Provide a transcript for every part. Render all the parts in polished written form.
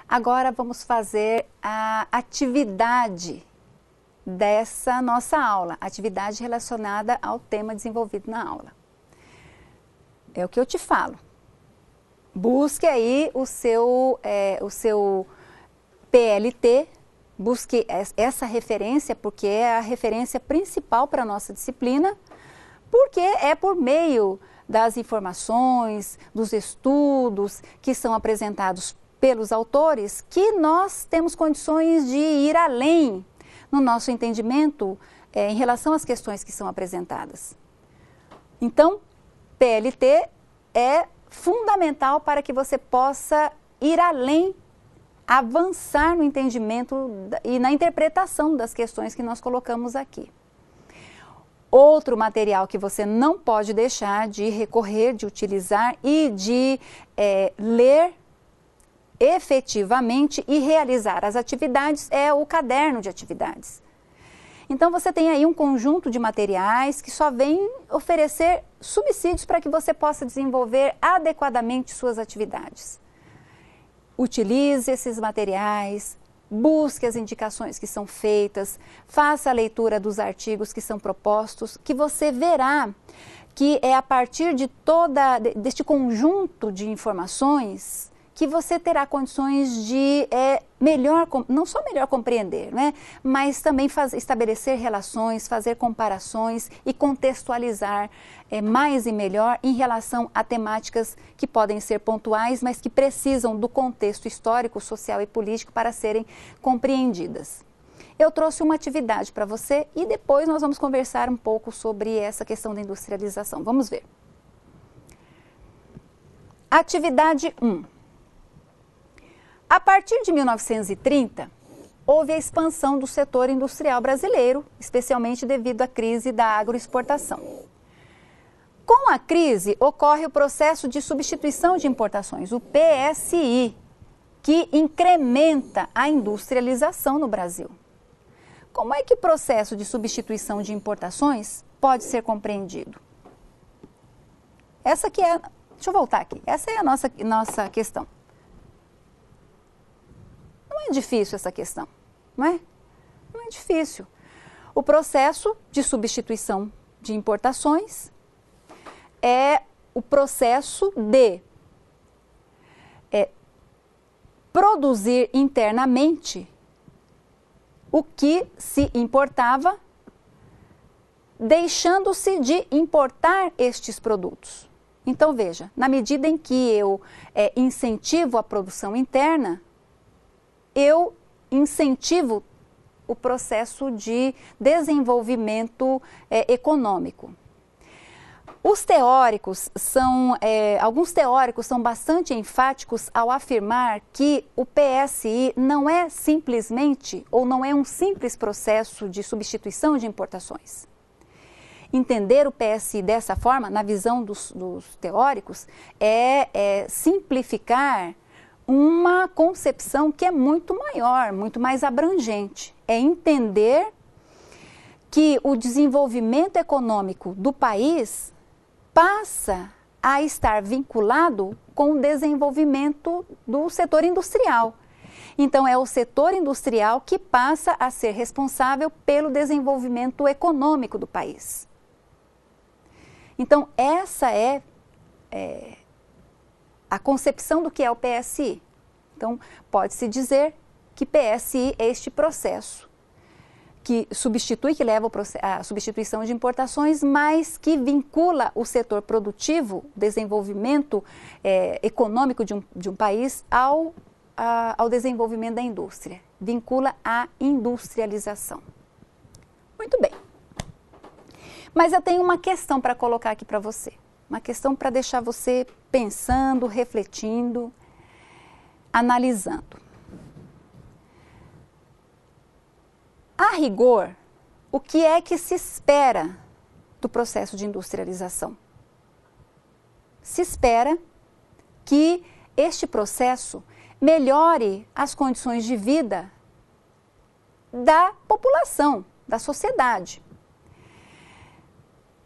Agora vamos fazer a atividade dessa nossa aula, atividade relacionada ao tema desenvolvido na aula. É o que eu te falo. Busque aí o seu PLT, busque essa referência, porque é a referência principal para a nossa disciplina, porque é por meio das informações, dos estudos que são apresentados pelos autores que nós temos condições de ir além no nosso entendimento em relação às questões que são apresentadas. Então, PLT é fundamental para que você possa ir além, avançar no entendimento e na interpretação das questões que nós colocamos aqui. Outro material que você não pode deixar de recorrer, de utilizar e de ler efetivamente e realizar as atividades é o caderno de atividades. Então você tem aí um conjunto de materiais que só vem oferecer subsídios para que você possa desenvolver adequadamente suas atividades. Utilize esses materiais, busque as indicações que são feitas, faça a leitura dos artigos que são propostos, que você verá que é a partir de deste conjunto de informações que você terá condições de não só melhor compreender, né, mas também estabelecer relações, fazer comparações e contextualizar mais e melhor em relação a temáticas que podem ser pontuais, mas que precisam do contexto histórico, social e político para serem compreendidas. Eu trouxe uma atividade para você e depois nós vamos conversar um pouco sobre essa questão da industrialização. Vamos ver. Atividade 1. A partir de 1930, houve a expansão do setor industrial brasileiro, especialmente devido à crise da agroexportação. Com a crise, ocorre o processo de substituição de importações, o PSI, que incrementa a industrialização no Brasil. Como é que o processo de substituição de importações pode ser compreendido? Deixa eu voltar aqui, essa é a nossa questão. Não é difícil essa questão, não é? Não é difícil. O processo de substituição de importações é o processo de produzir internamente o que se importava, deixando-se de importar estes produtos. Então, veja, na medida em que eu incentivo a produção interna, eu incentivo o processo de desenvolvimento econômico. Alguns teóricos são bastante enfáticos ao afirmar que o PSI não é simplesmente ou não é um simples processo de substituição de importações. Entender o PSI dessa forma, na visão dos teóricos, é simplificar uma concepção que é muito maior, muito mais abrangente. É entender que o desenvolvimento econômico do país passa a estar vinculado com o desenvolvimento do setor industrial. Então, é o setor industrial que passa a ser responsável pelo desenvolvimento econômico do país. Então, essa é a concepção do que é o PSI. Então, pode-se dizer que PSI é este processo que leva à substituição de importações, mas que vincula o setor produtivo, desenvolvimento econômico de um país ao desenvolvimento da indústria. Vincula a industrialização. Muito bem. Mas eu tenho uma questão para colocar aqui para você. Uma questão para deixar você pensando, refletindo, analisando. A rigor, o que é que se espera do processo de industrialização? Se espera que este processo melhore as condições de vida da população, da sociedade.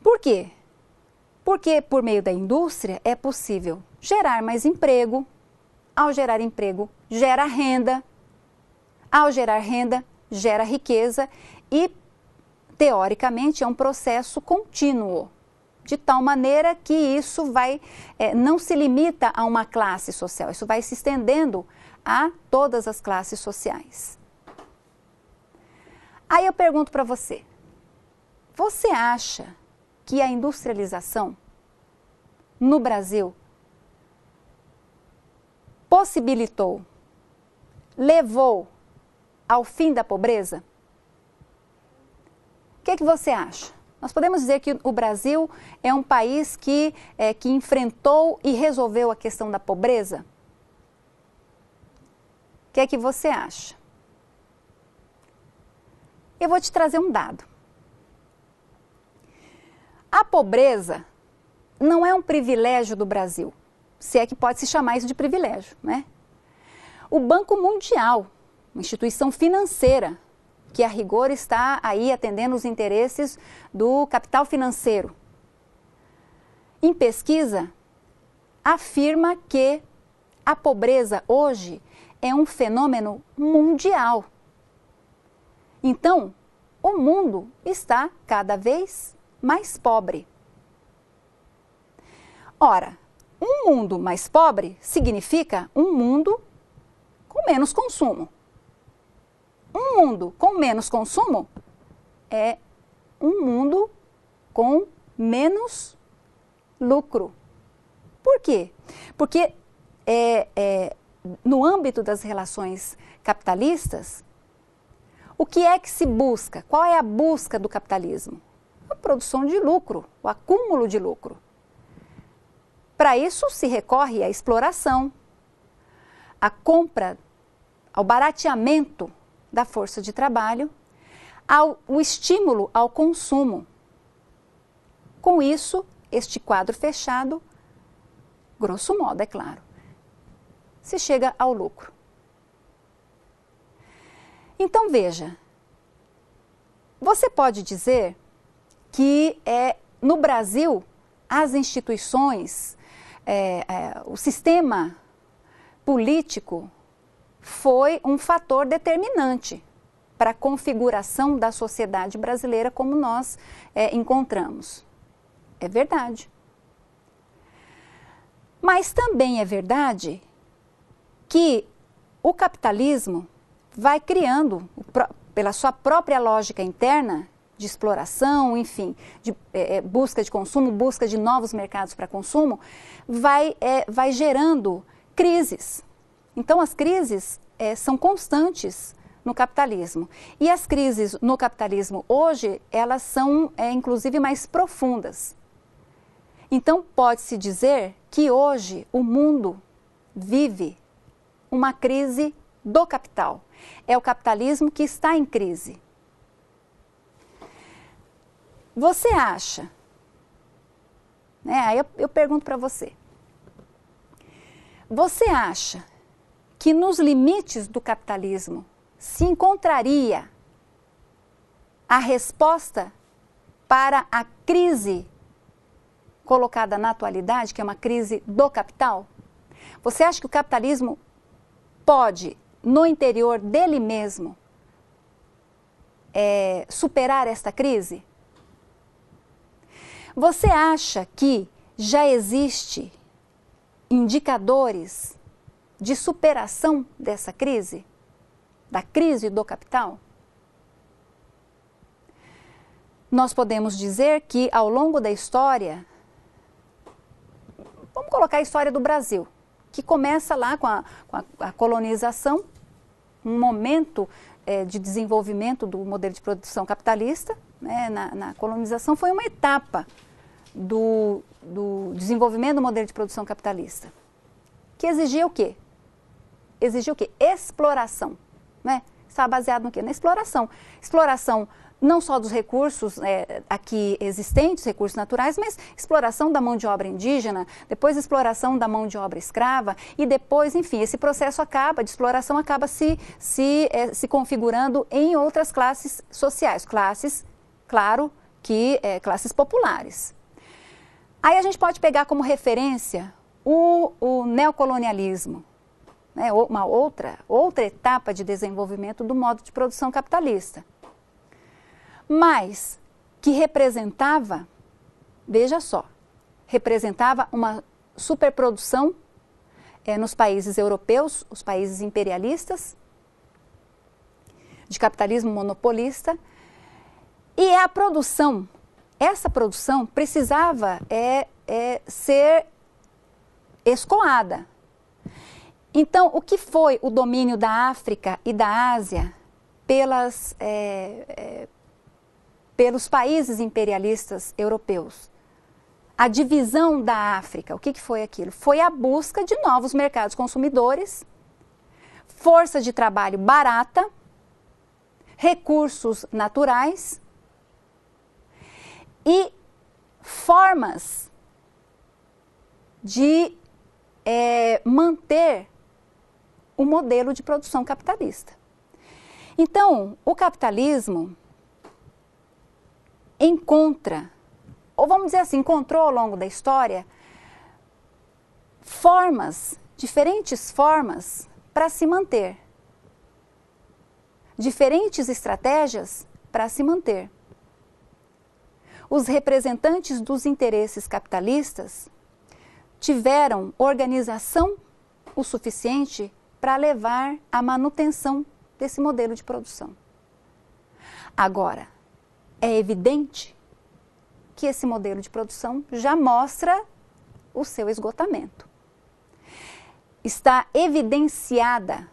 Por quê? Porque por meio da indústria é possível gerar mais emprego, Ao gerar emprego, gera renda. Ao gerar renda, gera riqueza e, teoricamente, é um processo contínuo, de tal maneira que isso não se limita a uma classe social, isso vai se estendendo a todas as classes sociais. Aí eu pergunto para você, você acha que a industrialização no Brasil possibilitou, levou ao fim da pobreza? O que você acha? Nós podemos dizer que o Brasil é um país que enfrentou e resolveu a questão da pobreza? O que você acha? Eu vou te trazer um dado. A pobreza não é um privilégio do Brasil, se é que pode se chamar isso de privilégio, né? O Banco Mundial, uma instituição financeira, que a rigor está aí atendendo os interesses do capital financeiro, em pesquisa, afirma que a pobreza hoje é um fenômeno mundial. Então, o mundo está cada vez mais pobre. Ora, um mundo mais pobre significa um mundo com menos consumo. Um mundo com menos consumo é um mundo com menos lucro. Por quê? Porque no âmbito das relações capitalistas, o que é que se busca? Qual é a busca do capitalismo? A produção de lucro, o acúmulo de lucro. Para isso se recorre à exploração, à compra, ao barateamento da força de trabalho, ao estímulo ao consumo. Com isso, este quadro fechado, grosso modo, é claro, se chega ao lucro. Então, veja, você pode dizer que no Brasil as instituições, o sistema político foi um fator determinante para a configuração da sociedade brasileira como nós encontramos. É verdade. Mas também é verdade que o capitalismo vai criando, pela sua própria lógica interna, de exploração, enfim, de busca de consumo, busca de novos mercados para consumo, vai gerando crises. Então, as crises são constantes no capitalismo. E as crises no capitalismo hoje, elas são, inclusive, mais profundas. Então, pode-se dizer que hoje o mundo vive uma crise do capital. É o capitalismo que está em crise. Você acha, aí eu pergunto para você, você acha que nos limites do capitalismo se encontraria a resposta para a crise colocada na atualidade, que é uma crise do capital? Você acha que o capitalismo pode, no interior dele mesmo, superar esta crise? Você acha que já existe indicadores de superação dessa crise? Da crise do capital? Nós podemos dizer que ao longo da história, vamos colocar a história do Brasil, que começa lá com a colonização, um momento de desenvolvimento do modelo de produção capitalista, né? Na colonização foi uma etapa do desenvolvimento do modelo de produção capitalista, que exigia o quê? Exigia o quê? Exploração, né? Estava baseado no quê? Na exploração. Exploração não só dos recursos aqui existentes, recursos naturais, mas exploração da mão de obra indígena, depois exploração da mão de obra escrava e depois, enfim, esse processo de exploração acaba se configurando em outras classes sociais, classes, claro, classes populares. Aí a gente pode pegar como referência o neocolonialismo, né, uma outra etapa de desenvolvimento do modo de produção capitalista, mas que representava, veja só, representava uma superprodução nos países europeus, os países imperialistas, de capitalismo monopolista, e essa produção precisava ser escoada. Então, o que foi o domínio da África e da Ásia pelos países imperialistas europeus? A divisão da África, o que foi aquilo? Foi a busca de novos mercados consumidores, força de trabalho barata, recursos naturais e formas de manter o modelo de produção capitalista. Então, o capitalismo encontra, ou vamos dizer assim, encontrou ao longo da história diferentes formas para se manter, diferentes estratégias para se manter. Os representantes dos interesses capitalistas tiveram organização o suficiente para levar à manutenção desse modelo de produção. Agora, é evidente que esse modelo de produção já mostra o seu esgotamento. Está evidenciada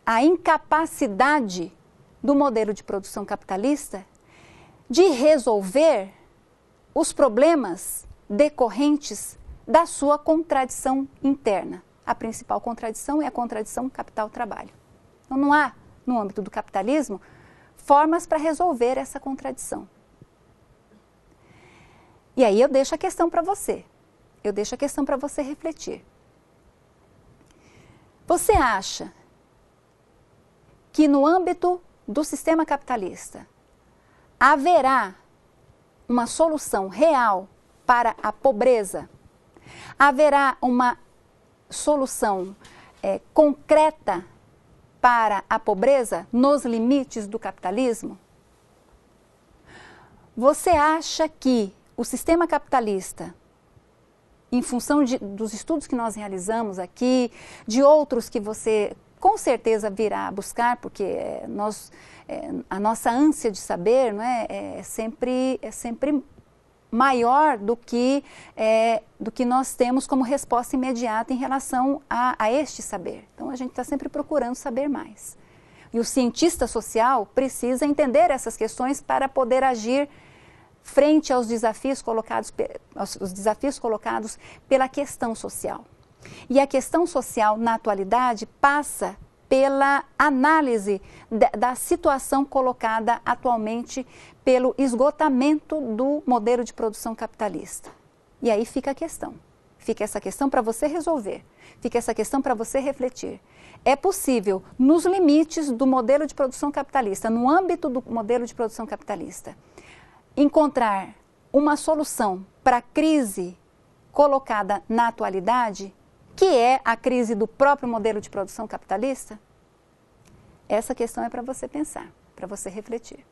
a incapacidade do modelo de produção capitalista de resolver os problemas decorrentes da sua contradição interna. A principal contradição é a contradição capital-trabalho. Então, não há, no âmbito do capitalismo, formas para resolver essa contradição. E aí eu deixo a questão para você. Eu deixo a questão para você refletir. Você acha que no âmbito do sistema capitalista haverá uma solução real para a pobreza? Haverá uma solução concreta para a pobreza nos limites do capitalismo? Você acha que o sistema capitalista, em função dos estudos que nós realizamos aqui, de outros que você com certeza virá buscar, porque a nossa ânsia de saber, não é sempre maior do que nós temos como resposta imediata em relação a este saber. Então, a gente está sempre procurando saber mais. E o cientista social precisa entender essas questões para poder agir frente aos desafios colocados pela questão social. E a questão social, na atualidade, passa pela análise da situação colocada atualmente pelo esgotamento do modelo de produção capitalista. E aí fica a questão. Fica essa questão para você resolver. Fica essa questão para você refletir. É possível, nos limites do modelo de produção capitalista, no âmbito do modelo de produção capitalista, encontrar uma solução para a crise colocada na atualidade, que é a crise do próprio modelo de produção capitalista? Essa questão é para você pensar, para você refletir.